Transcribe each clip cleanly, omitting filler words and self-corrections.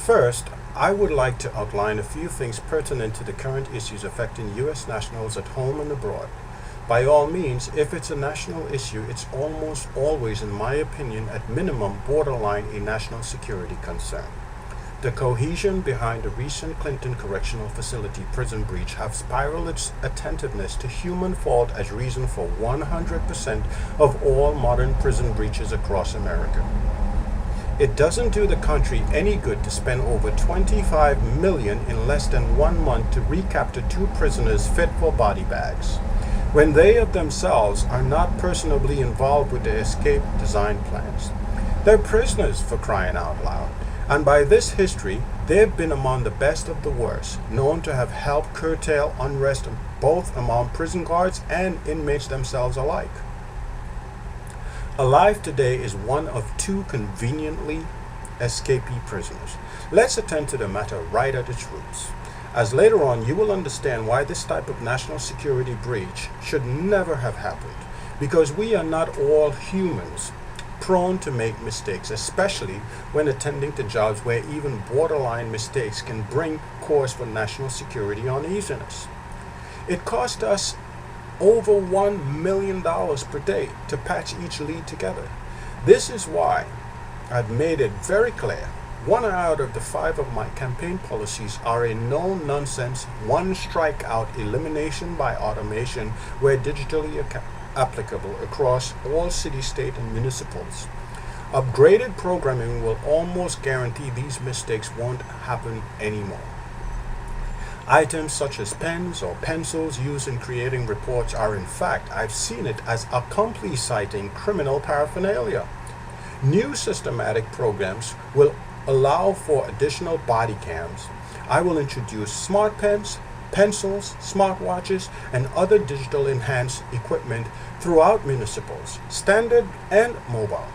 First, I would like to outline a few things pertinent to the current issues affecting U.S. nationals at home and abroad. By all means, if it's a national issue, it's almost always, in my opinion, at minimum, borderline a national security concern. The cohesion behind the recent Clinton Correctional Facility prison breach have spiraled its attentiveness to human fault as reason for 100% of all modern prison breaches across America. It doesn't do the country any good to spend over $25 million in less than 1 month to recapture 2 prisoners fit for body bags, when they of themselves are not personally involved with the escape design plans. They're prisoners, for crying out loud, and by this history, they've been among the best of the worst, known to have helped curtail unrest both among prison guards and inmates themselves alike. Alive today is one of 2 conveniently escapee prisoners. Let's attend to the matter right at its roots, as later on you will understand why this type of national security breach should never have happened, because we are not all humans, prone to make mistakes, especially when attending to jobs where even borderline mistakes can bring cause for national security uneasiness. It cost us over $1 million per day to patch each lead together. This is why I've made it very clear 1 out of the 5 of my campaign policies are a no-nonsense, one strikeout elimination by automation where digitally applicable across all city, state, and municipals. Upgraded programming will almost guarantee these mistakes won't happen anymore. Items such as pens or pencils used in creating reports are, in fact, I've seen it as accomplice citing criminal paraphernalia. New systematic programs will allow for additional body cams. I will introduce smart pens, pencils, smartwatches, and other digital enhanced equipment throughout municipals, standard and mobile.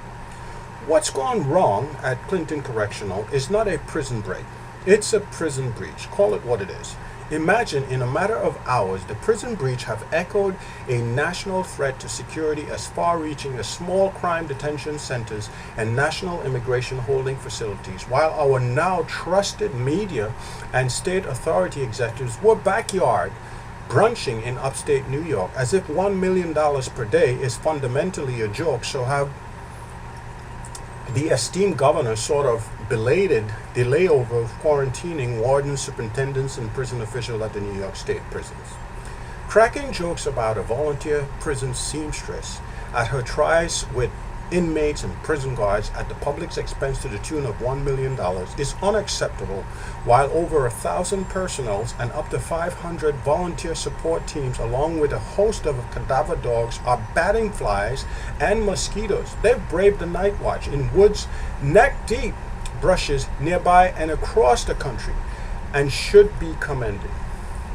What's gone wrong at Clinton Correctional is not a prison break. It's a prison breach. Call it what it is. Imagine in a matter of hours, the prison breach have echoed a national threat to security as far-reaching as small crime detention centers and national immigration holding facilities, while our now trusted media and state authority executives were backyard brunching in upstate New York as if $1 million per day is fundamentally a joke, so have the esteemed governor sort of belated the layover of quarantining wardens, superintendents, and prison officials at the New York State prisons. Cracking jokes about a volunteer prison seamstress at her tries with inmates and prison guards at the public's expense to the tune of $1 million is unacceptable, while over 1,000 personnels and up to 500 volunteer support teams, along with a host of cadaver dogs, are batting flies and mosquitoes. They've braved the night watch in woods neck-deep brushes nearby and across the country, and should be commended.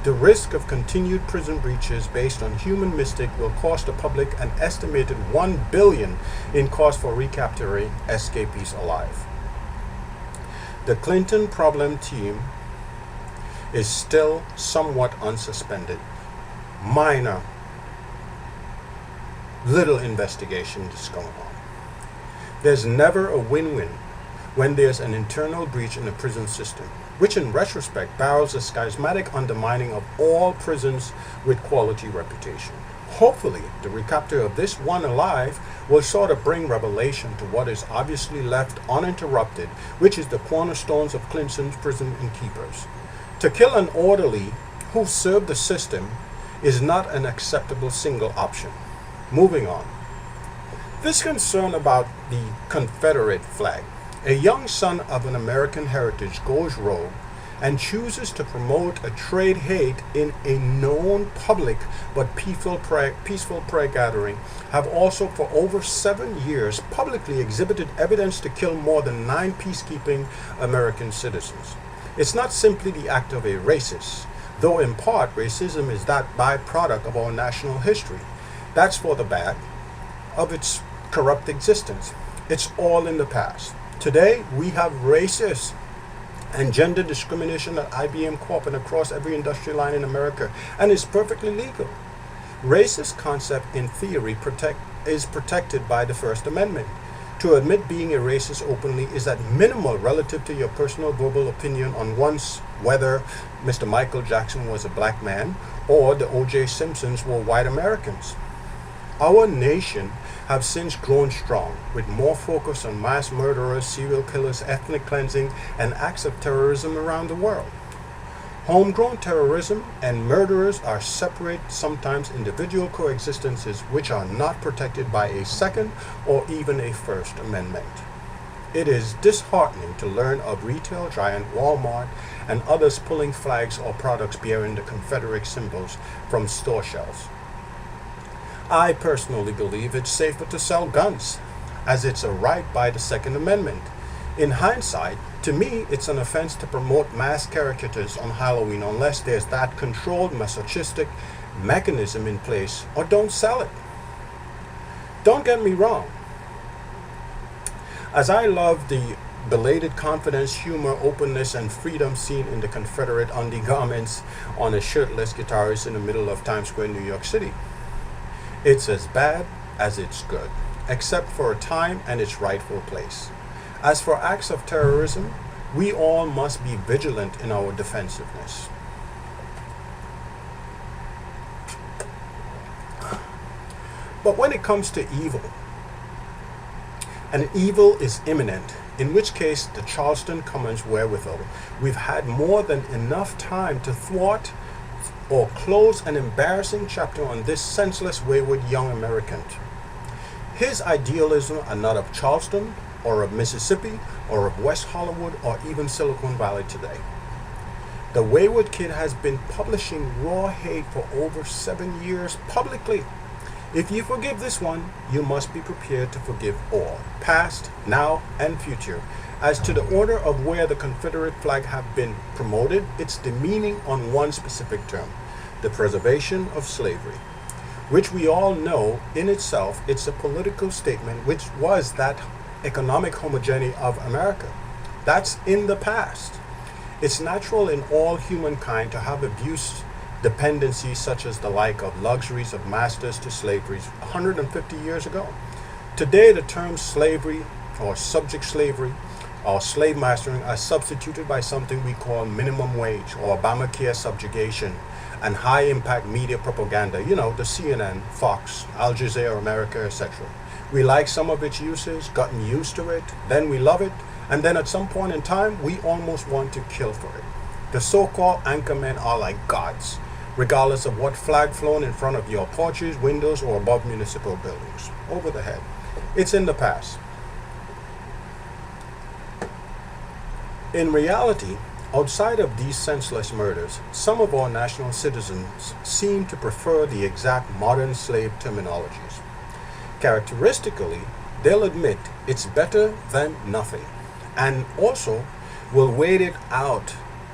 The risk of continued prison breaches based on human mistake will cost the public an estimated $1 billion in cost for recapturing escapees alive. The Clinton problem team is still somewhat unsuspended. Minor, little investigation is going on. There's never a win-win when there's an internal breach in the prison system, which in retrospect barrels a schismatic undermining of all prisons with quality reputation. Hopefully, the recapture of this one alive will sort of bring revelation to what is obviously left uninterrupted, which is the cornerstones of Clinton's prison innkeepers. To kill an orderly who served the system is not an acceptable single option. Moving on. This concern about the Confederate flag. A young son of an American heritage goes rogue and chooses to promote a trade hate in a known public but peaceful prayer gathering, have also for over 7 years publicly exhibited evidence to kill more than 9 peacekeeping American citizens. It's not simply the act of a racist, though in part racism is that byproduct of our national history. That's for the bad of its corrupt existence. It's all in the past. Today, we have racist and gender discrimination at IBM Corp and across every industrial line in America, and is perfectly legal. Racist concept in theory is protected by the First Amendment. To admit being a racist openly is at minimal relative to your personal verbal opinion on once whether Mr. Michael Jackson was a black man or the O.J. Simpsons were white Americans. Our nation have since grown strong, with more focus on mass murderers, serial killers, ethnic cleansing, and acts of terrorism around the world. Homegrown terrorism and murderers are separate, sometimes individual coexistences which are not protected by a Second or even a First Amendment. It is disheartening to learn of retail giant Walmart and others pulling flags or products bearing the Confederate symbols from store shelves. I personally believe it's safer to sell guns, as it's a right by the Second Amendment. In hindsight, to me, it's an offense to promote mass caricatures on Halloween unless there's that controlled masochistic mechanism in place, or don't sell it. Don't get me wrong. As I love the belated confidence, humor, openness, and freedom seen in the Confederate undergarments on a shirtless guitarist in the middle of Times Square, New York City, it's as bad as it's good, except for a time and its rightful place. As for acts of terrorism, we all must be vigilant in our defensiveness. But when it comes to evil, and evil is imminent, in which case the Charleston Commons wherewithal, we've had more than enough time to thwart or close an embarrassing chapter on this senseless, wayward young American. His idealism are not of Charleston, or of Mississippi, or of West Hollywood, or even Silicon Valley today. The wayward kid has been publishing raw hate for over 7 years publicly. If you forgive this one, you must be prepared to forgive all, past, now, and future. As to the order of where the Confederate flag have been promoted, it's demeaning on one specific term, the preservation of slavery, which we all know in itself it's a political statement which was that economic homogeneity of America. That's in the past. It's natural in all humankind to have abuse dependencies such as the like of luxuries of masters to slavery 150 years ago. Today the terms slavery or subject slavery or slave mastering are substituted by something we call minimum wage or Obamacare subjugation and high impact media propaganda, the CNN, Fox, Al Jazeera America, etc. We like some of its uses, gotten used to it, then we love it, and then at some point in time, we almost want to kill for it. The so-called anchormen are like gods, regardless of what flag flown in front of your porches, windows, or above municipal buildings, over the head. It's in the past. In reality, outside of these senseless murders, some of our national citizens seem to prefer the exact modern slave terminologies. Characteristically, they'll admit it's better than nothing, and also will wait it out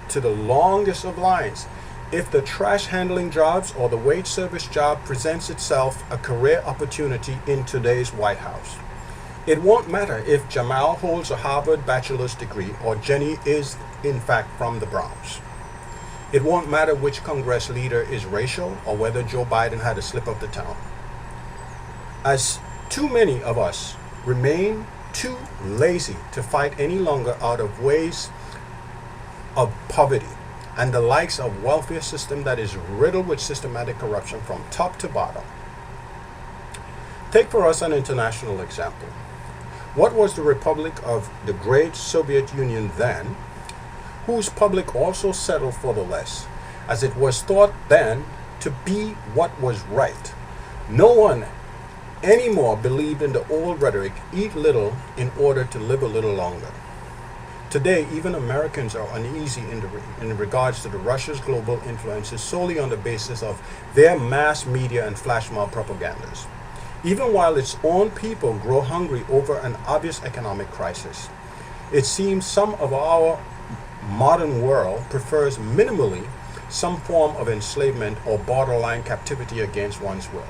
to the longest of lines if the trash handling jobs or the wage service job presents itself a career opportunity in today's White House. It won't matter if Jamal holds a Harvard bachelor's degree or Jenny is in fact from the Bronx. It won't matter which Congress leader is racial or whether Joe Biden had a slip of the tongue. As too many of us remain too lazy to fight any longer out of ways of poverty and the likes of welfare system that is riddled with systematic corruption from top to bottom. Take for us an international example. What was the Republic of the Great Soviet Union then, whose public also settled for the less, as it was thought then to be what was right? No one anymore believed in the old rhetoric, eat little in order to live a little longer. Today, even Americans are uneasy in regards to the Russia's global influences solely on the basis of their mass media and flash mob propagandas, even while its own people grow hungry over an obvious economic crisis. It seems some of our modern world prefers minimally some form of enslavement or borderline captivity against one's will.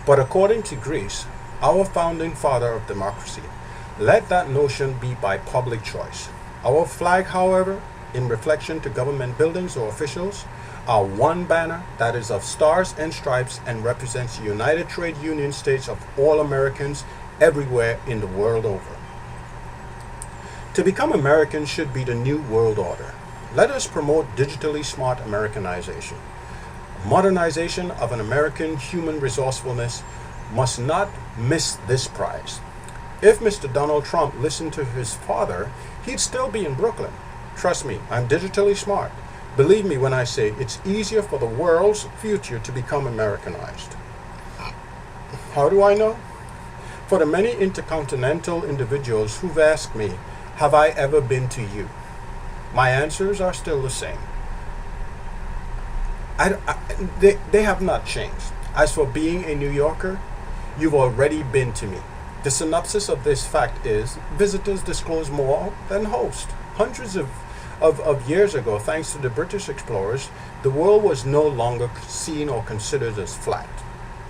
But according to Greece, our founding father of democracy, let that notion be by public choice. Our flag, however, in reflection to government buildings or officials, are one banner that is of stars and stripes and represents the United Trade Union States of all Americans everywhere in the world over. To become American should be the new world order. Let us promote digitally smart Americanization. Modernization of an American human resourcefulness must not miss this prize. If Mr. Donald Trump listened to his father, he'd still be in Brooklyn. Trust me, I'm digitally smart. Believe me when I say it's easier for the world's future to become Americanized. How do I know? For the many intercontinental individuals who've asked me, have I ever been to you? My answers are still the same. They have not changed. As for being a New Yorker, you've already been to me. The synopsis of this fact is visitors disclose more than hosts. Hundreds of years ago, thanks to the British explorers, the world was no longer seen or considered as flat.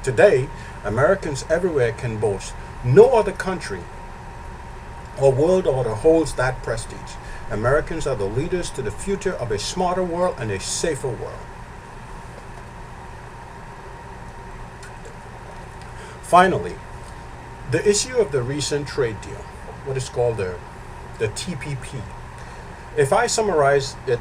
Today, Americans everywhere can boast no other country or world order holds that prestige. Americans are the leaders to the future of a smarter world and a safer world. Finally, the issue of the recent trade deal, what is called the TPP. If I summarize it,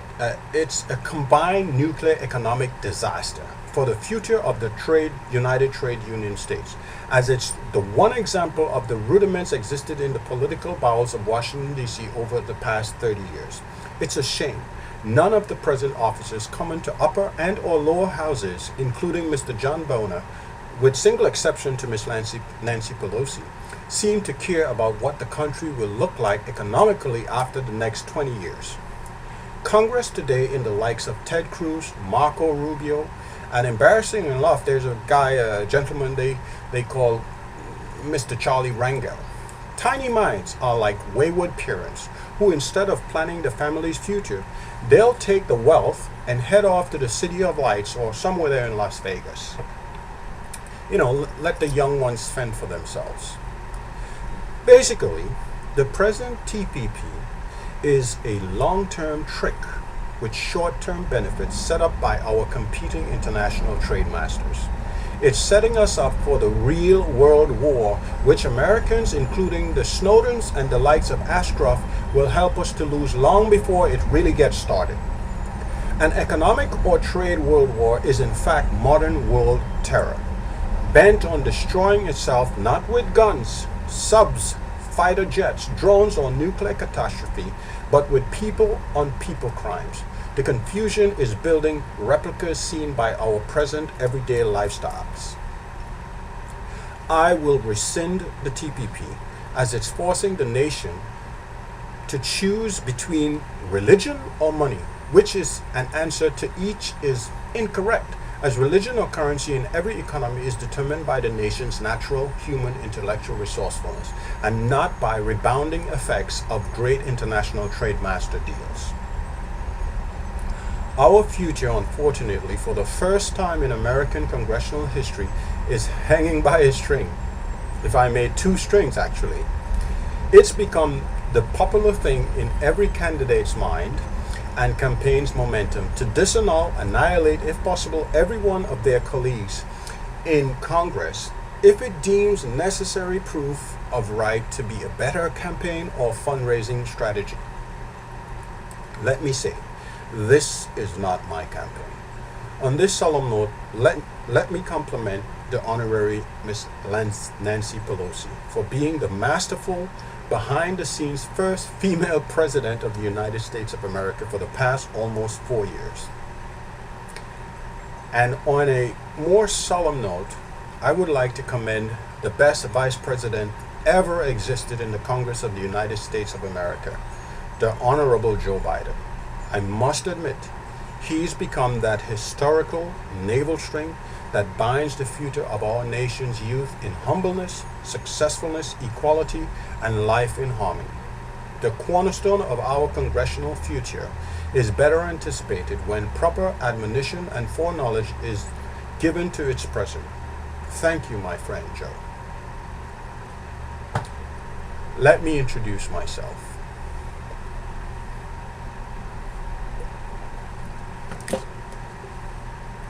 it's a combined nuclear economic disaster for the future of the United Trade Union States, as it's the one example of the rudiments existed in the political bowels of Washington, D.C. over the past 30 years. It's a shame. None of the present officers come into upper and or lower houses, including Mr. John Boehner, with single exception to Ms. Nancy Pelosi, seem to care about what the country will look like economically after the next 20 years. Congress today, in the likes of Ted Cruz, Marco Rubio, and embarrassing enough, there's a gentleman they call Mr. Charlie Rangel. Tiny minds are like wayward parents who, instead of planning the family's future, they'll take the wealth and head off to the City of Lights or somewhere there in Las Vegas. Let the young ones fend for themselves. Basically, the present TPP is a long-term trick with short-term benefits set up by our competing international trade masters. It's setting us up for the real world war, which Americans, including the Snowdens and the likes of Ashcroft, will help us to lose long before it really gets started. An economic or trade world war is in fact modern world terror, bent on destroying itself not with guns, subs, fighter jets, drones, or nuclear catastrophe, but with people-on-people crimes. The confusion is building replicas seen by our present everyday lifestyles. I will rescind the TPP as it's forcing the nation to choose between religion or money, which is an answer to each is incorrect, as religion or currency in every economy is determined by the nation's natural human intellectual resourcefulness and not by rebounding effects of great international trade master deals. Our future, unfortunately, for the first time in American congressional history, is hanging by a string. If I may, two strings actually. It's become the popular thing in every candidate's mind and campaign's momentum to disannul, annihilate, if possible, every one of their colleagues in Congress if it deems necessary proof of right to be a better campaign or fundraising strategy. Let me say, this is not my campaign. On this solemn note, let me compliment the Honorary Miss Nancy Pelosi for being the masterful, behind-the-scenes first female president of the United States of America for the past almost 4 years. And on a more solemn note, I would like to commend the best vice president ever existed in the Congress of the United States of America, the Honorable Joe Biden. I must admit, he's become that historical navel string that binds the future of our nation's youth in humbleness, successfulness, equality, and life in harmony. The cornerstone of our congressional future is better anticipated when proper admonition and foreknowledge is given to its present. Thank you, my friend Joe. Let me introduce myself.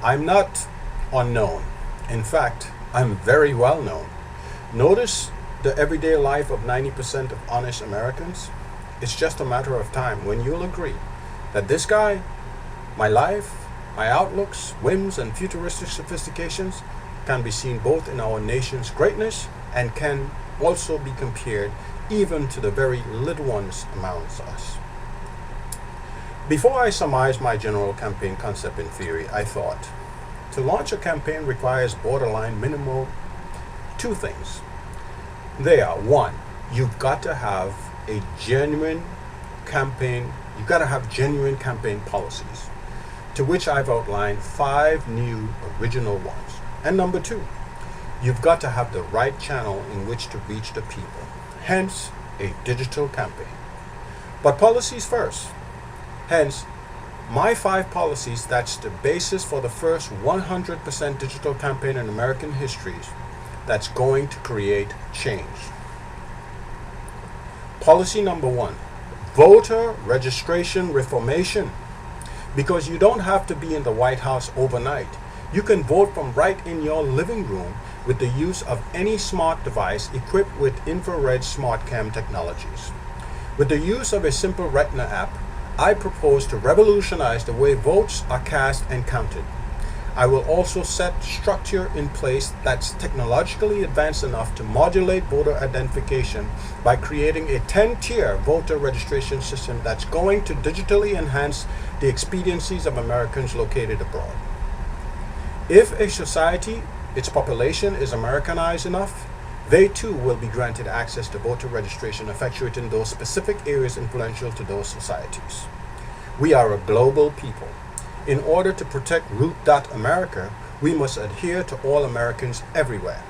I'm not unknown. In fact, I'm very well known. Notice the everyday life of 90% of honest Americans, it's just a matter of time when you'll agree that this guy, my life, my outlooks, whims, and futuristic sophistications can be seen both in our nation's greatness and can also be compared even to the very little ones amongst us. Before I surmise my general campaign concept and theory, I thought, to launch a campaign requires borderline minimal two things. They are, one, you've got to have a genuine campaign, you've got to have genuine campaign policies, to which I've outlined 5 new original ones. And number 2, you've got to have the right channel in which to reach the people, hence a digital campaign. But policies first. Hence, my 5 policies, that's the basis for the first 100% digital campaign in American history that's going to create change. Policy number 1, voter registration reformation. Because you don't have to be in the White House overnight. You can vote from right in your living room with the use of any smart device equipped with infrared smart cam technologies. With the use of a simple Retina app, I propose to revolutionize the way votes are cast and counted. I will also set structure in place that's technologically advanced enough to modulate voter identification by creating a 10-tier voter registration system that's going to digitally enhance the expediencies of Americans located abroad. If a society, its population is Americanized enough, they too will be granted access to voter registration effectuating those specific areas influential to those societies. We are a global people. In order to protect Root America, we must adhere to all Americans everywhere.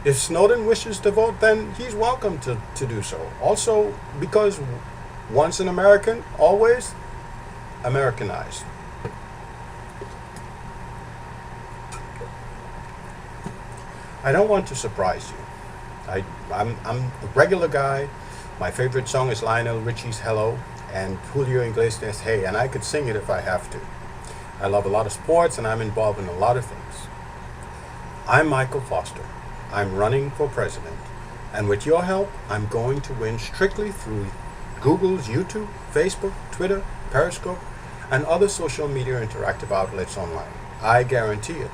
If Snowden wishes to vote, then he's welcome to do so. Also, because once an American, always Americanized. I don't want to surprise you. I'm a regular guy. My favorite song is Lionel Richie's Hello and Julio Iglesias' Hey, and I could sing it if I have to. I love a lot of sports and I'm involved in a lot of things. I'm Michael Foster. I'm running for president. And with your help, I'm going to win strictly through Google's YouTube, Facebook, Twitter, Periscope, and other social media interactive outlets online. I guarantee it.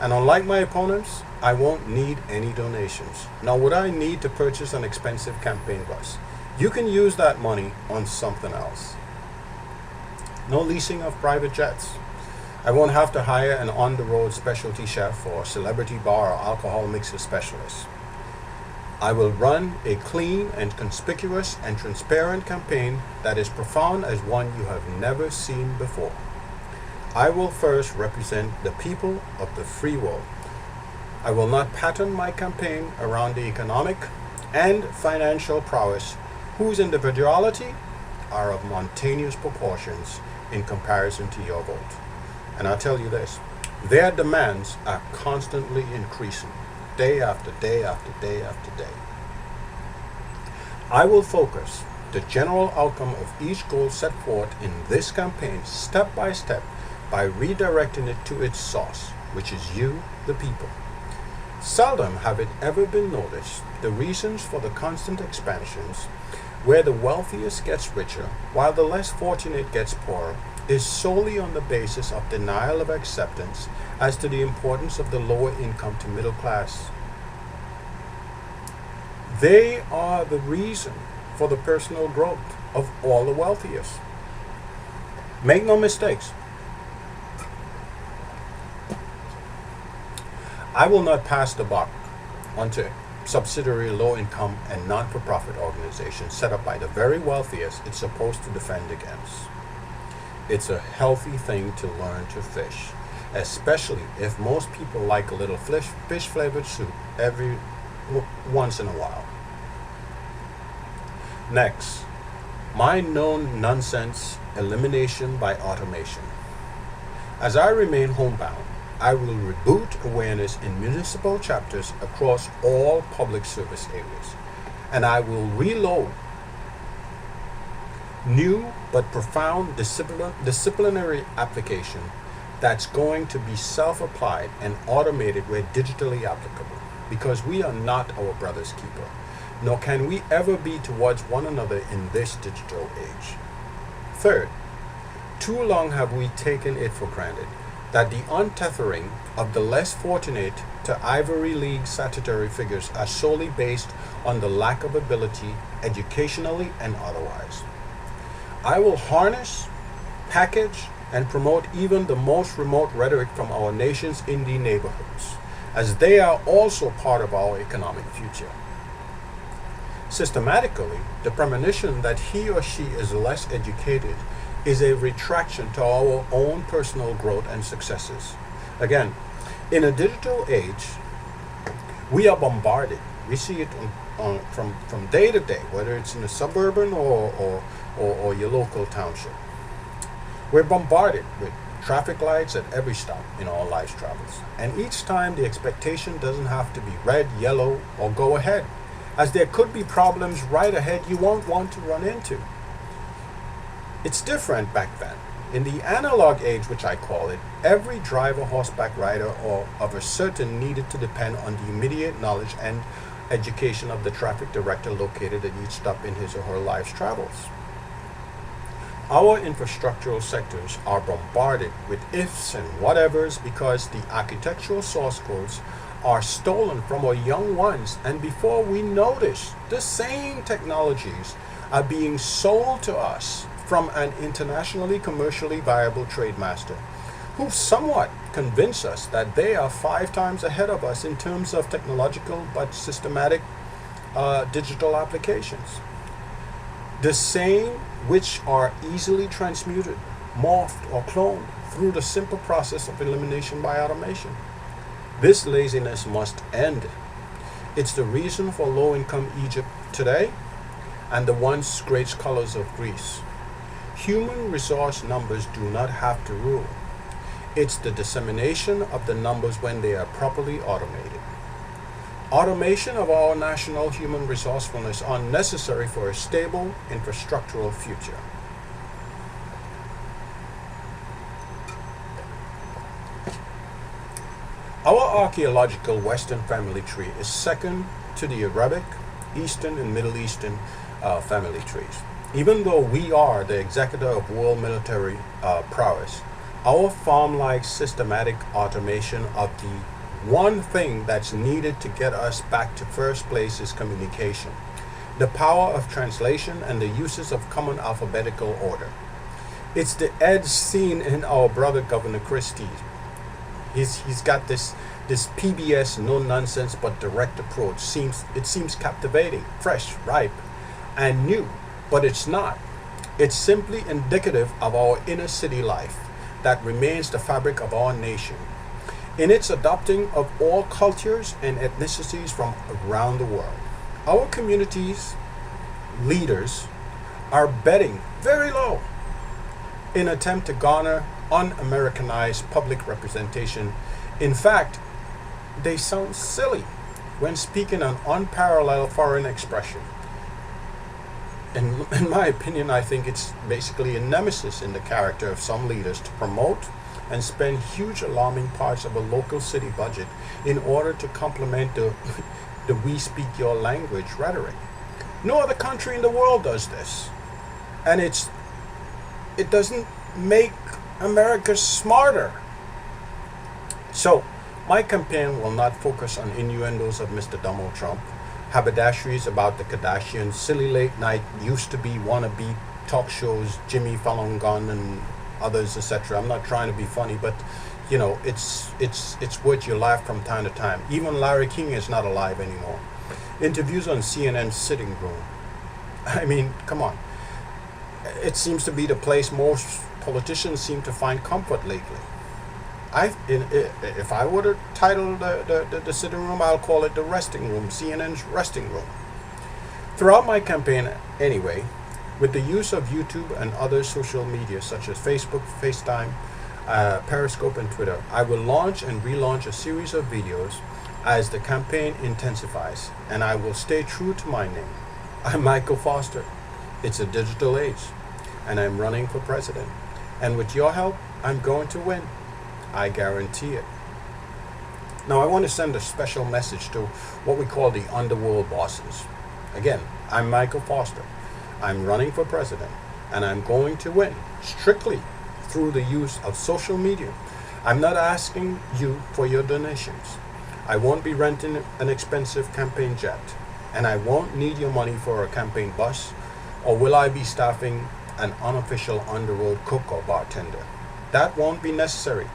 And unlike my opponents, I won't need any donations. Nor would I need to purchase an expensive campaign bus. You can use that money on something else. No leasing of private jets. I won't have to hire an on-the-road specialty chef or celebrity bar or alcohol mixer specialist. I will run a clean and conspicuous and transparent campaign that is profound as one you have never seen before. I will first represent the people of the free world. I will not pattern my campaign around the economic and financial prowess whose individuality are of mountainous proportions in comparison to your vote. And I'll tell you this, their demands are constantly increasing, day after day after day after day. I will focus the general outcome of each goal set forth in this campaign step by step by redirecting it to its source, which is you, the people. Seldom have it ever been noticed the reasons for the constant expansions where the wealthiest gets richer while the less fortunate gets poorer is solely on the basis of denial of acceptance as to the importance of the lower income to middle class. They are the reason for the personal growth of all the wealthiest. Make no mistakes. I will not pass the buck onto subsidiary low-income and non-for-profit organizations set up by the very wealthiest it's supposed to defend against. It's a healthy thing to learn to fish, especially if most people like a little fish-flavored soup every once in a while. Next, my known nonsense elimination by automation. As I remain homebound, I will reboot awareness in municipal chapters across all public service areas, and I will reload new but profound disciplinary application that's going to be self-applied and automated where digitally applicable, because we are not our brother's keeper. nor can we ever be towards one another in this digital age. Third, too long have we taken it for granted that the untethering of the less fortunate to Ivory League statutory figures are solely based on the lack of ability, educationally and otherwise. I will harness, package, and promote even the most remote rhetoric from our nation's indie neighborhoods, as they are also part of our economic future. Systematically, the premonition that he or she is less educated is a retraction to our own personal growth and successes. Again, in a digital age, we are bombarded. We see it from day to day, whether it's in a suburban or your local township. We're bombarded with traffic lights at every stop in our life's travels. And each time the expectation doesn't have to be red, yellow, or go ahead, as there could be problems right ahead you won't want to run into. It's different back then. In the analog age, which I call it, every driver, horseback rider, or of a certain needed to depend on the immediate knowledge and education of the traffic director located at each stop in his or her life's travels. Our infrastructural sectors are bombarded with ifs and whatevers because the architectural source codes are stolen from our young ones, and before we notice, the same technologies are being sold to us from an internationally commercially viable trade master who somewhat convince us that they are 5 times ahead of us in terms of technological but systematic digital applications. The same which are easily transmuted, morphed, or cloned through the simple process of elimination by automation. This laziness must end. It's the reason for low-income Egypt today and the once great scholars of Greece. Human resource numbers do not have to rule. It's the dissemination of the numbers when they are properly automated. Automation of our national human resourcefulness are necessary for a stable infrastructural future. Our archaeological Western family tree is second to the Arabic, Eastern, and Middle Eastern family trees. Even though we are the executor of world military prowess, our farm-like systematic automation of the one thing that's needed to get us back to first place is communication, the power of translation, and the uses of common alphabetical order. It's the edge seen in our brother Governor Christie. He's got this PBS no nonsense but direct approach. It seems captivating, fresh, ripe, and new, but it's not. It's simply indicative of our inner city life that remains the fabric of our nation, in its adopting of all cultures and ethnicities from around the world. Our communities' leaders are betting very low in attempt to garner un-Americanized public representation. In fact, they sound silly when speaking an unparalleled foreign expression. In my opinion, I think it's basically a nemesis in the character of some leaders to promote and spend huge alarming parts of a local city budget in order to complement the we speak your language rhetoric. No other country in the world does this. And it doesn't make America smarter. So, my campaign will not focus on innuendos of Mr. Donald Trump, haberdasheries about the Kardashians, silly late night used to be wannabe talk shows, Jimmy Fallon Gun and others, etc. I'm not trying to be funny, but you know, it's worth your laugh from time to time. Even Larry King is not alive anymore. Interviews on CNN's Sitting Room. I mean, come on. It seems to be the place most politicians seem to find comfort lately. If I were to title the sitting room, I'll call it the resting room, CNN's resting room. Throughout my campaign, anyway, with the use of YouTube and other social media such as Facebook, FaceTime, Periscope, and Twitter, I will launch and relaunch a series of videos as the campaign intensifies, and I will stay true to my name. I'm Michael Foster. It's a digital age, and I'm running for president. And with your help, I'm going to win. I guarantee it. Now, I want to send a special message to what we call the underworld bosses. Again, I'm Michael Foster. I'm running for president, and I'm going to win strictly through the use of social media. I'm not asking you for your donations. I won't be renting an expensive campaign jet, and I won't need your money for a campaign bus, or will I be staffing an unofficial on-the-road cook or bartender. That won't be necessary,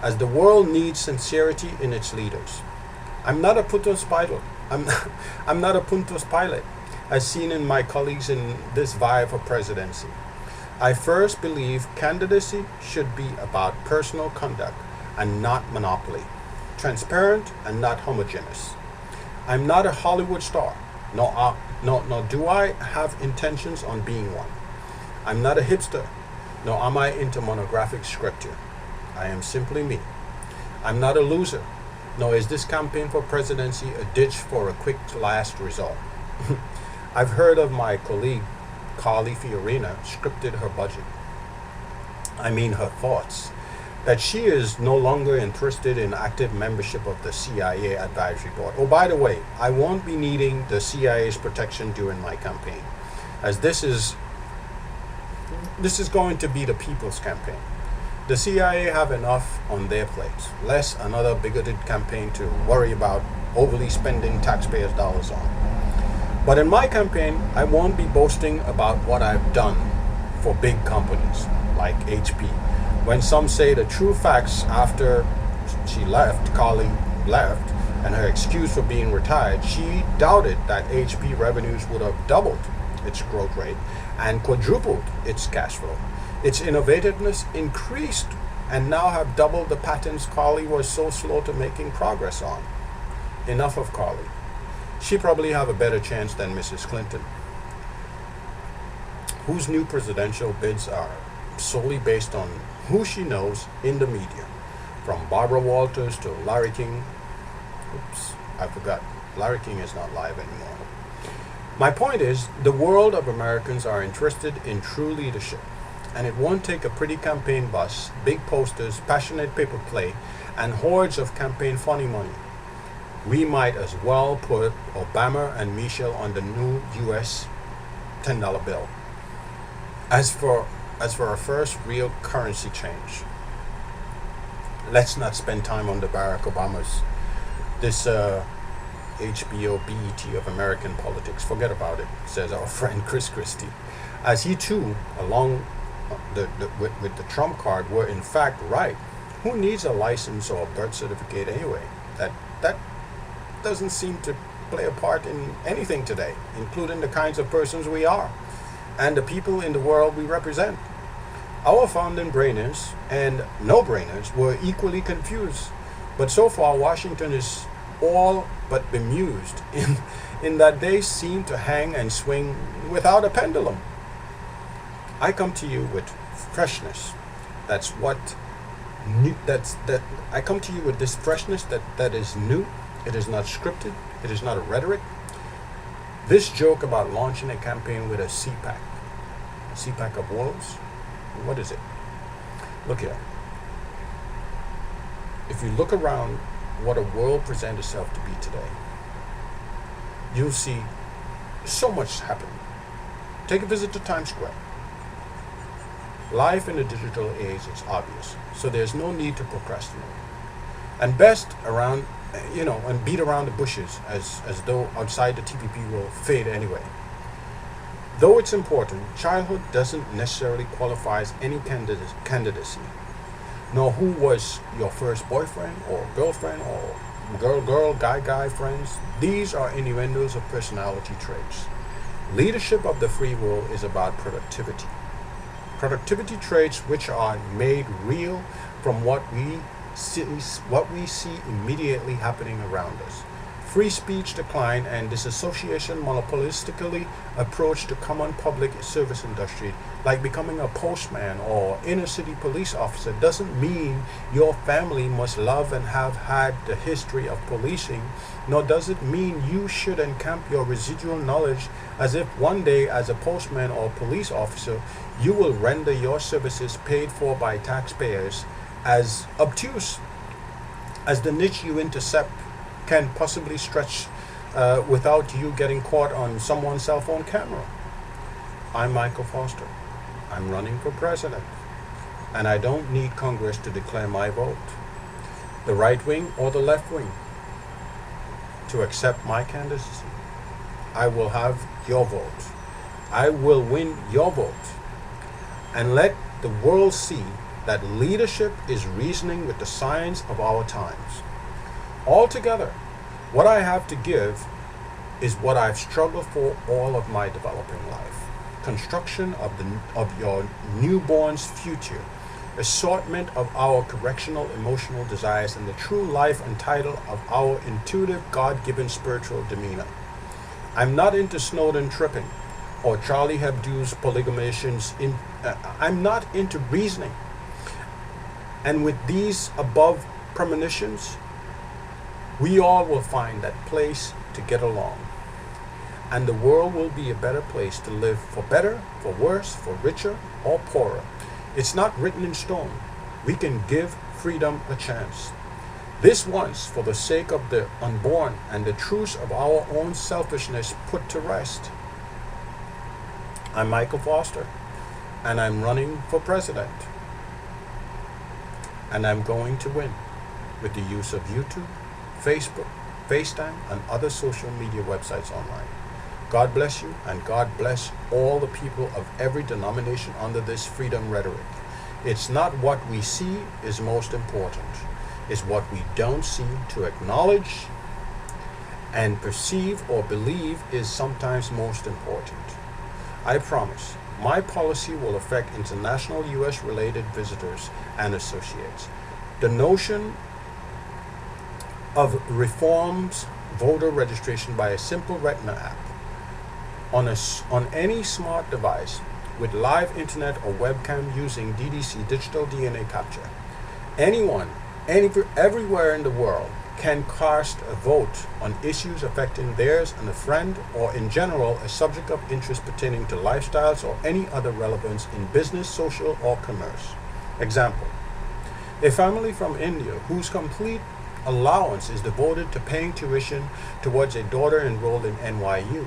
as the world needs sincerity in its leaders. I'm not a Puntos Pilate. I'm not a Puntos Pilate, as seen in my colleagues in this vie for presidency. I first believe candidacy should be about personal conduct and not monopoly, transparent and not homogeneous. I'm not a Hollywood star, nor do I have intentions on being one. I'm not a hipster, nor am I into monographic scripture. I am simply me. I'm not a loser, nor is this campaign for presidency a ditch for a quick last result. I've heard of my colleague Carly Fiorina scripted her budget. I mean her thoughts. That she is no longer interested in active membership of the CIA advisory board. Oh, by the way, I won't be needing the CIA's protection during my campaign, as this is going to be the people's campaign. The CIA have enough on their plates, less another bigoted campaign to worry about overly spending taxpayers' dollars on. But in my campaign, I won't be boasting about what I've done for big companies like HP. When some say the true facts after Carly left, and her excuse for being retired, she doubted that HP revenues would have doubled its growth rate and quadrupled its cash flow. Its innovativeness increased and now have doubled the patents Carly was so slow to making progress on. Enough of Carly. She probably have a better chance than Mrs. Clinton, whose new presidential bids are solely based on who she knows in the media, from Barbara Walters to Larry King. Oops, I forgot. Larry King is not live anymore. My point is, the world of Americans are interested in true leadership, and it won't take a pretty campaign bus, big posters, passionate paper play, and hordes of campaign funny money. We might as well put Obama and Michelle on the new US $10 bill. As for our first real currency change, let's not spend time on the Barack Obama's, this HBO BET of American politics. Forget about it, says our friend Chris Christie. As he too, along with the Trump card, were in fact right. Who needs a license or a birth certificate anyway? That doesn't seem to play a part in anything today, including the kinds of persons we are and the people in the world we represent. Our founding brainers and no-brainers were equally confused, but so far Washington is all but bemused in that they seem to hang and swing without a pendulum. I come to you with freshness. I come to you with this freshness that is new. It is not scripted. It is not a rhetoric. This joke about launching a campaign with a CPAC of wolves, what is it? Look here. If you look around what a world presents itself to be today, you'll see so much happening. Take a visit to Times Square. Life in the digital age is obvious, so there's no need to procrastinate. And best around, and beat around the bushes as though outside the TPP will fade anyway. Though it's important, childhood doesn't necessarily qualify as any candidacy, nor who was your first boyfriend or girlfriend or girl, guy friends. These are innuendos of personality traits. Leadership of the free world is about productivity. Productivity traits which are made real from what we see immediately happening around us. Free speech decline and disassociation monopolistically approach to common public service industry, like becoming a postman or inner city police officer, doesn't mean your family must love and have had the history of policing, nor does it mean you should encamp your residual knowledge as if one day as a postman or police officer you will render your services paid for by taxpayers as obtuse as the niche you intercept can possibly stretch without you getting caught on someone's cell phone camera. I'm Michael Foster. I'm running for president, and I don't need Congress to declare my vote, the right wing or the left wing, to accept my candidacy. I will have your vote. I will win your vote, and let the world see that leadership is reasoning with the science of our times. Altogether, what I have to give is what I've struggled for all of my developing life. Construction of your newborn's future, assortment of our correctional emotional desires, and the true life and title of our intuitive God-given spiritual demeanor. I'm not into Snowden tripping or Charlie Hebdo's polygamations. I'm not into reasoning. And with these above premonitions, we all will find that place to get along. And the world will be a better place to live, for better, for worse, for richer, or poorer. It's not written in stone. We can give freedom a chance. This once, for the sake of the unborn and the truths of our own selfishness put to rest. I'm Michael Foster, and I'm running for president. And I'm going to win with the use of YouTube, Facebook, FaceTime, and other social media websites online. God bless you, and God bless all the people of every denomination under this freedom rhetoric. It's not what we see is most important. It's what we don't see to acknowledge and perceive or believe is sometimes most important. I promise, my policy will affect international U.S. related visitors and associates. The notion of reforms voter registration by a simple Retina app on any smart device with live internet or webcam using DDC, digital DNA capture. Anyone, everywhere in the world can cast a vote on issues affecting theirs and a friend, or in general a subject of interest pertaining to lifestyles or any other relevance in business, social, or commerce. Example: a family from India whose complete allowance is devoted to paying tuition towards a daughter enrolled in NYU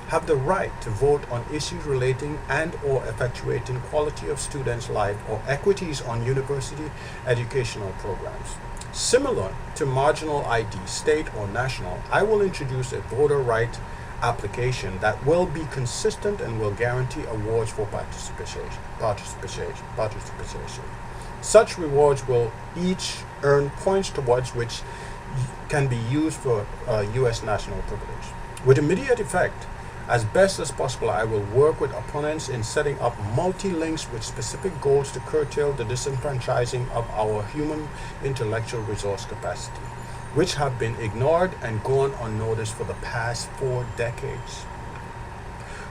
have the right to vote on issues relating and or effectuating quality of students' life or equities on university educational programs. Similar to marginal ID, state or national, I will introduce a voter right application that will be consistent and will guarantee awards for participation. Such rewards will each earn points towards which can be used for U.S. national privilege. With immediate effect, as best as possible, I will work with opponents in setting up multi-links with specific goals to curtail the disenfranchising of our human intellectual resource capacity, which have been ignored and gone unnoticed for the past 4 decades.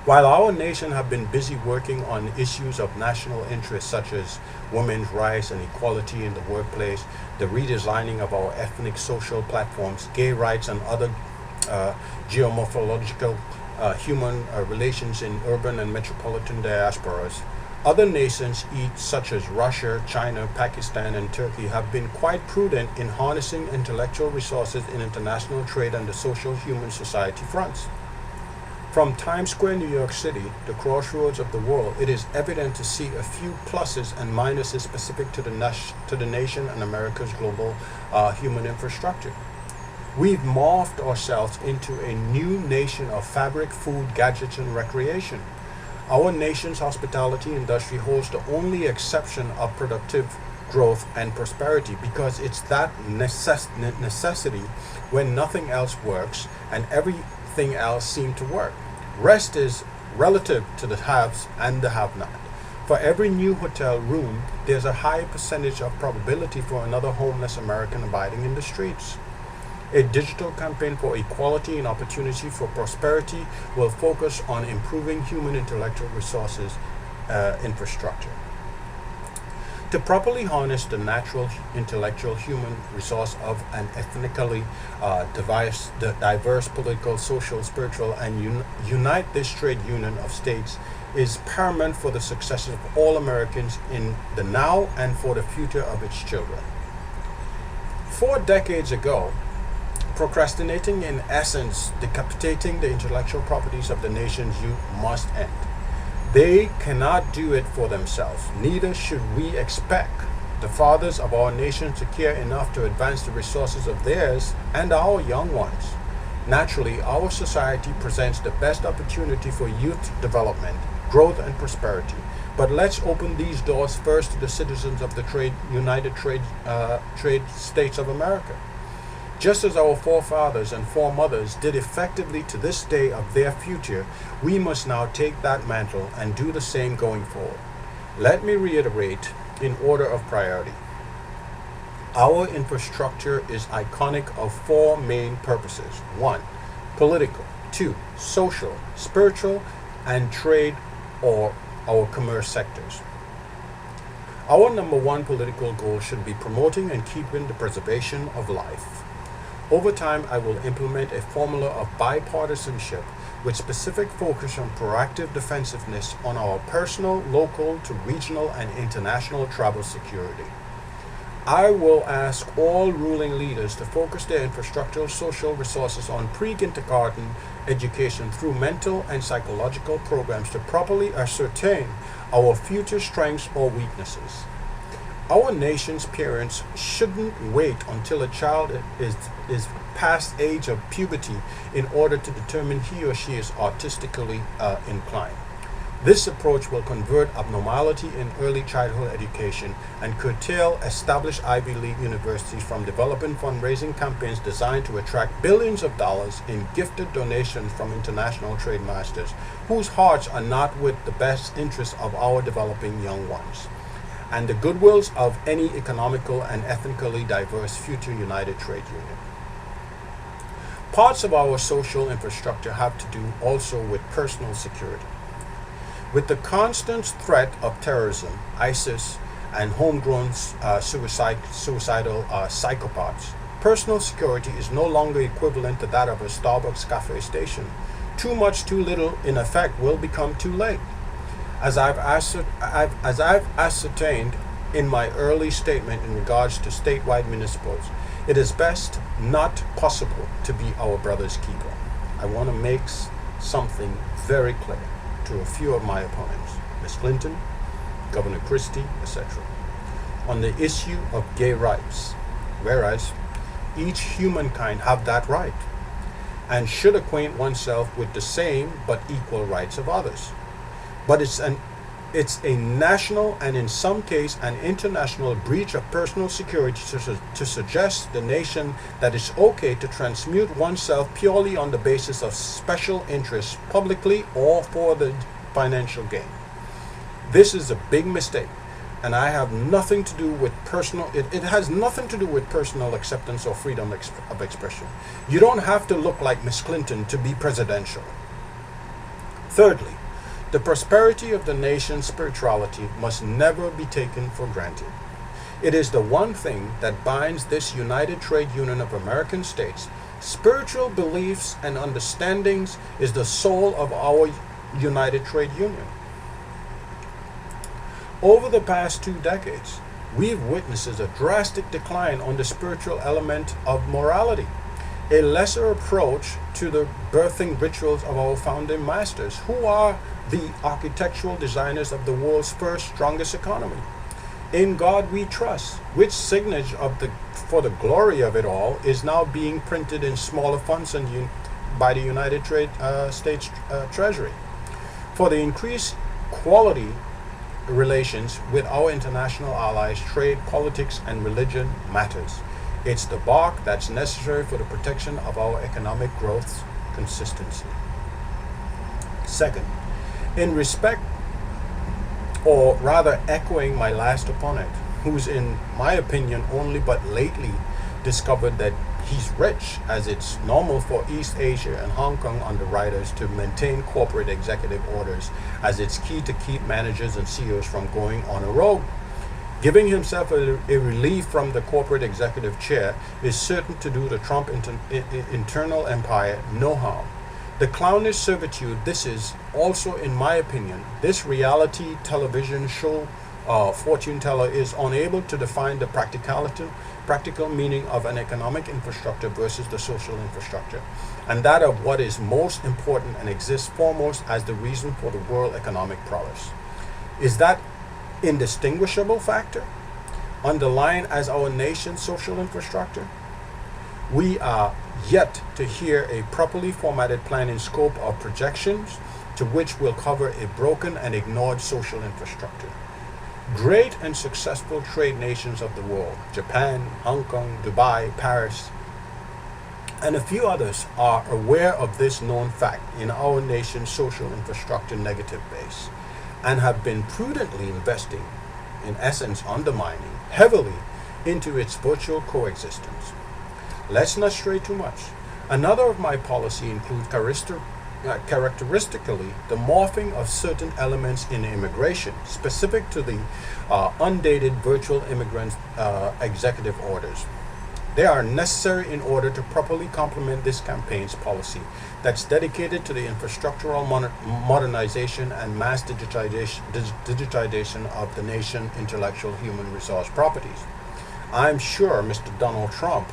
While our nation have been busy working on issues of national interest such as women's rights and equality in the workplace, the redesigning of our ethnic social platforms, gay rights, and other geomorphological human relations in urban and metropolitan diasporas, other nations, such as Russia, China, Pakistan, and Turkey, have been quite prudent in harnessing intellectual resources in international trade and the social human society fronts. From Times Square, New York City, the crossroads of the world, it is evident to see a few pluses and minuses specific to the nation and America's global human infrastructure. We've morphed ourselves into a new nation of fabric, food, gadgets, and recreation. Our nation's hospitality industry holds the only exception of productive growth and prosperity, because it's that necessity when nothing else works and everything else seems to work. Rest is relative to the haves and the have-not. For every new hotel room, there's a high percentage of probability for another homeless American abiding in the streets. A digital campaign for equality and opportunity for prosperity will focus on improving human intellectual resources infrastructure. To properly harness the natural intellectual human resource of an ethnically diverse political, social, spiritual, and unite this trade union of states is paramount for the success of all Americans in the now and for the future of its children. 4 decades ago, Procrastinating, in essence, decapitating the intellectual properties of the nation's youth, must end. They cannot do it for themselves. Neither should we expect the fathers of our nation to care enough to advance the resources of theirs and our young ones. Naturally, our society presents the best opportunity for youth development, growth, and prosperity. But let's open these doors first to the citizens of the United Trade States of America. Just as our forefathers and foremothers did effectively to this day of their future, we must now take that mantle and do the same going forward. Let me reiterate in order of priority. Our infrastructure is iconic of four main purposes. 1. Political. 2. Social, spiritual, and trade or our commerce sectors. Our number one political goal should be promoting and keeping the preservation of life. Over time, I will implement a formula of bipartisanship with specific focus on proactive defensiveness on our personal, local to regional and international travel security. I will ask all ruling leaders to focus their infrastructural social resources on pre-kindergarten education through mental and psychological programs to properly ascertain our future strengths or weaknesses. Our nation's parents shouldn't wait until a child is past age of puberty in order to determine he or she is artistically inclined. This approach will convert abnormality in early childhood education and curtail established Ivy League universities from developing fundraising campaigns designed to attract billions of dollars in gifted donations from international trade masters whose hearts are not with the best interests of our developing young ones and the goodwills of any economical and ethnically diverse future United Trade Union. Parts of our social infrastructure have to do also with personal security. With the constant threat of terrorism, ISIS, and homegrown suicidal psychopaths, personal security is no longer equivalent to that of a Starbucks cafe station. Too much, too little, in effect, will become too late. As I've ascertained in my early statement in regards to statewide municipals, it is best not possible to be our brother's keeper. I want to make something very clear to a few of my opponents, Ms. Clinton, Governor Christie, etc., on the issue of gay rights, whereas each humankind have that right and should acquaint oneself with the same but equal rights of others. But it's a national and in some case an international breach of personal security to suggest the nation that it's okay to transmute oneself purely on the basis of special interests publicly or for the financial gain. This is a big mistake, and I have nothing to do with it has nothing to do with personal acceptance or freedom of expression. You don't have to look like Miss Clinton to be presidential. Thirdly, the prosperity of the nation's spirituality must never be taken for granted. It is the one thing that binds this United Trade Union of American states. Spiritual beliefs and understandings is the soul of our United Trade Union. Over the past 2 decades, we've witnessed a drastic decline on the spiritual element of morality, a lesser approach to the birthing rituals of our founding masters, who are the architectural designers of the world's first strongest economy. In God we trust, which signage for the glory of it all is now being printed in smaller fonts by the United States Treasury. For the increased quality relations with our international allies, trade, politics, and religion matters. It's the bark that's necessary for the protection of our economic growth consistency. Second, in respect, or rather echoing my last opponent, who's in my opinion only but lately discovered that he's rich, as it's normal for East Asia and Hong Kong underwriters to maintain corporate executive orders, as it's key to keep managers and CEOs from going on a rogue. Giving himself a relief from the corporate executive chair is certain to do the Trump internal empire no harm. The clownish servitude this is also, in my opinion, this reality television show fortune teller is unable to define the practical meaning of an economic infrastructure versus the social infrastructure, and that of what is most important and exists foremost as the reason for the world economic prowess. Is that indistinguishable factor underlying as our nation's social infrastructure? We are yet to hear a properly formatted plan in scope of projections to which will cover a broken and ignored social infrastructure. Great and successful trade nations of the world, Japan, Hong Kong, Dubai, Paris, and a few others are aware of this known fact in our nation's social infrastructure negative base and have been prudently investing, in essence undermining, heavily into its virtual coexistence. Let's not stray too much. Another of my policy includes characteristically the morphing of certain elements in immigration, specific to the undated virtual immigrant executive orders. They are necessary in order to properly complement this campaign's policy that's dedicated to the infrastructural modernization and mass digitization of the nation's intellectual human resource properties. I'm sure Mr. Donald Trump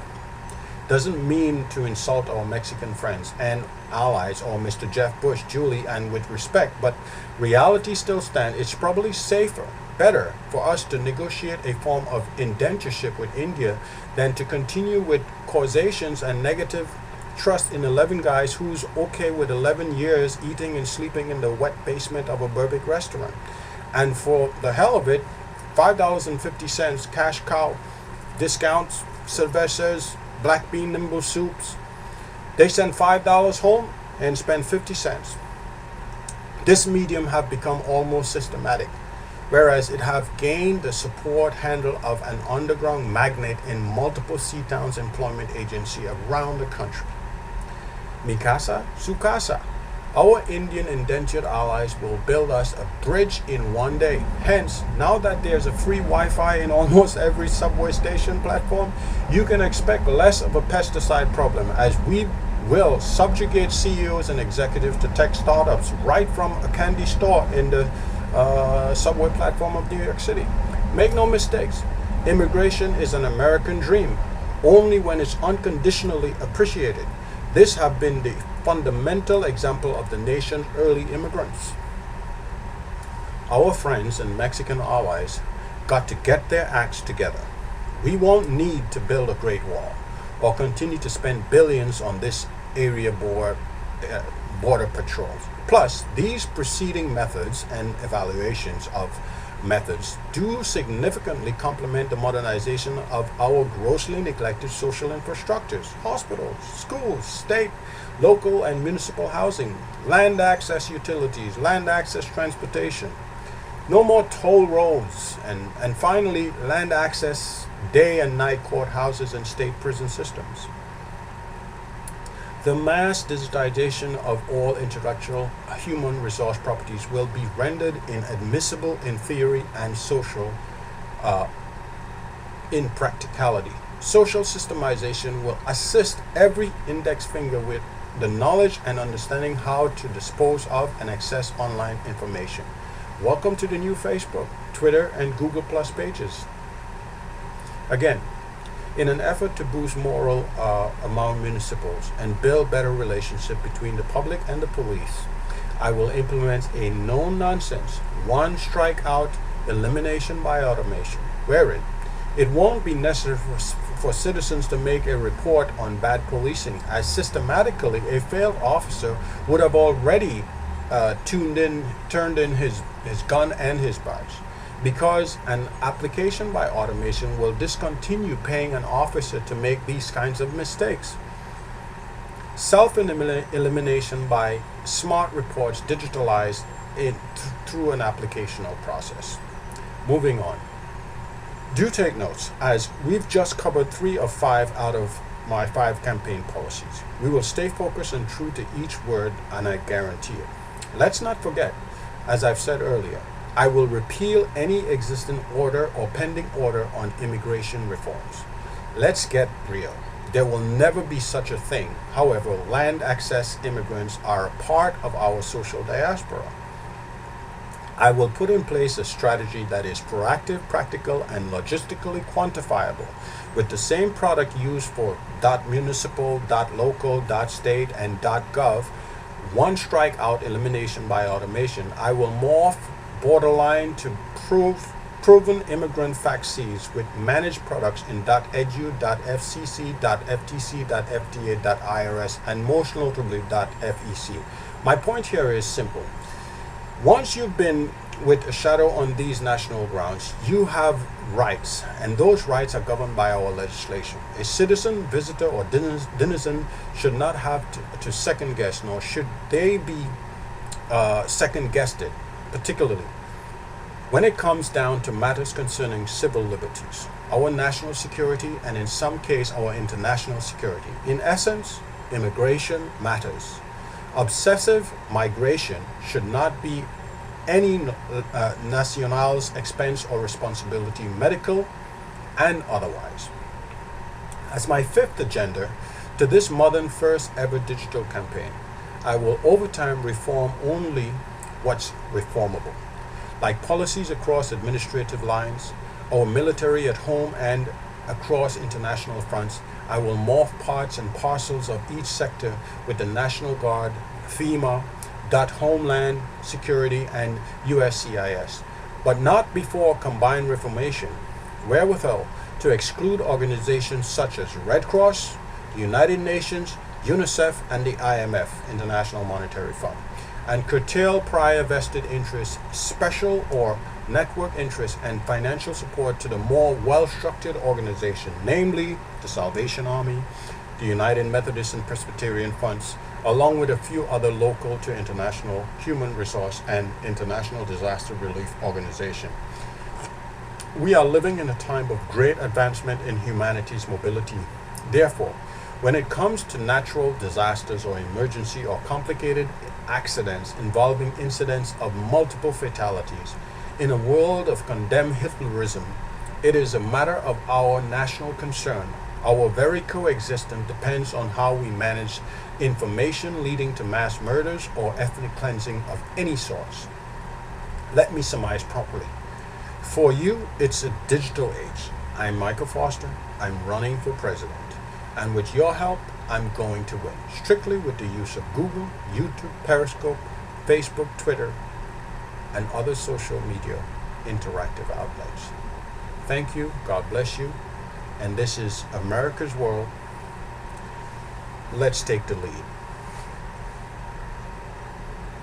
doesn't mean to insult our Mexican friends and allies or Mr. Jeff Bush, Julie, and with respect, but reality still stands. It's probably safer, better for us to negotiate a form of indentureship with India than to continue with causations and negative trust in 11 guys who's okay with 11 years eating and sleeping in the wet basement of a Burbic restaurant. And for the hell of it, $5.50 cash cow discounts, cervezas, black bean nimble soups. They send $5 home and spend 50 cents. This medium have become almost systematic, whereas it have gained the support handle of an underground magnate in multiple Seatown's employment agency around the country. Mikasa Sukasa. Our Indian indentured allies will build us a bridge in one day. Hence, now that there's a free Wi-Fi in almost every subway station platform, you can expect less of a pesticide problem, as we will subjugate CEOs and executives to tech startups right from a candy store in the subway platform of New York City. Make no mistakes, immigration is an American dream only when it's unconditionally appreciated. This have been the fundamental example of the nation's early immigrants. Our friends and Mexican allies got to get their acts together. We won't need to build a Great Wall or continue to spend billions on this area border patrols. Plus, these preceding methods and evaluations of methods do significantly complement the modernization of our grossly neglected social infrastructures, hospitals, schools, state, local and municipal housing, land access utilities, land access transportation, no more toll roads, and finally land access day and night courthouses and state prison systems. The mass digitization of all intellectual human resource properties will be rendered inadmissible in theory and social in practicality. Social systemization will assist every index finger with the knowledge and understanding how to dispose of and access online information. Welcome to the new Facebook, Twitter, and Google Plus pages. Again, in an effort to boost morale among municipals and build better relationship between the public and the police, I will implement a no-nonsense, one strikeout elimination by automation, wherein it won't be necessary for citizens to make a report on bad policing, as systematically a failed officer would have already turned in his gun and his badge, because an application by automation will discontinue paying an officer to make these kinds of mistakes. Self-elimination by smart reports digitalized through an applicational process. Moving on. Do take notes, as we've just covered 3 of 5 out of my 5 campaign policies. We will stay focused and true to each word, and I guarantee it. Let's not forget, as I've said earlier, I will repeal any existing order or pending order on immigration reforms. Let's get real. There will never be such a thing. However, land access immigrants are a part of our social diaspora. I will put in place a strategy that is proactive, practical, and logistically quantifiable with the same product used for .municipal, .local, .state, and .gov. One strikeout elimination by automation. I will morph borderline to proven immigrant fax with managed products in .edu, .fcc, .ftc, .fda, .irs, and most notably .fec. My point here is simple. Once you've been with a shadow on these national grounds, you have rights, and those rights are governed by our legislation. A citizen, visitor, or denizen should not have to second guess, nor should they be second guessed it, particularly when it comes down to matters concerning civil liberties, our national security, and in some case, our international security. In essence, immigration matters. Obsessive migration should not be any national's expense or responsibility, medical and otherwise. As my fifth agenda to this modern first ever digital campaign, I will over time reform only what's reformable, like policies across administrative lines, our military at home and across international fronts. I will morph parts and parcels of each sector with the National Guard, FEMA, Homeland Security, and USCIS, but not before combined reformation, wherewithal to exclude organizations such as Red Cross, the United Nations, UNICEF, and the IMF, International Monetary Fund, and curtail prior vested interests, special or network interests, and financial support to the more well-structured organization, namely the Salvation Army, the United Methodist and Presbyterian Funds, along with a few other local to international human resource and international disaster relief organization. We are living in a time of great advancement in humanity's mobility. Therefore, when it comes to natural disasters or emergency or complicated accidents involving incidents of multiple fatalities, in a world of condemned Hitlerism, it is a matter of our national concern. Our very coexistence depends on how we manage information leading to mass murders or ethnic cleansing of any source. Let me surmise properly. For you, it's a digital age. I'm Michael Foster. I'm running for president. And with your help, I'm going to win, strictly with the use of Google, YouTube, Periscope, Facebook, Twitter, and other social media interactive outlets. Thank you. God bless you. And this is America's World. Let's take the lead.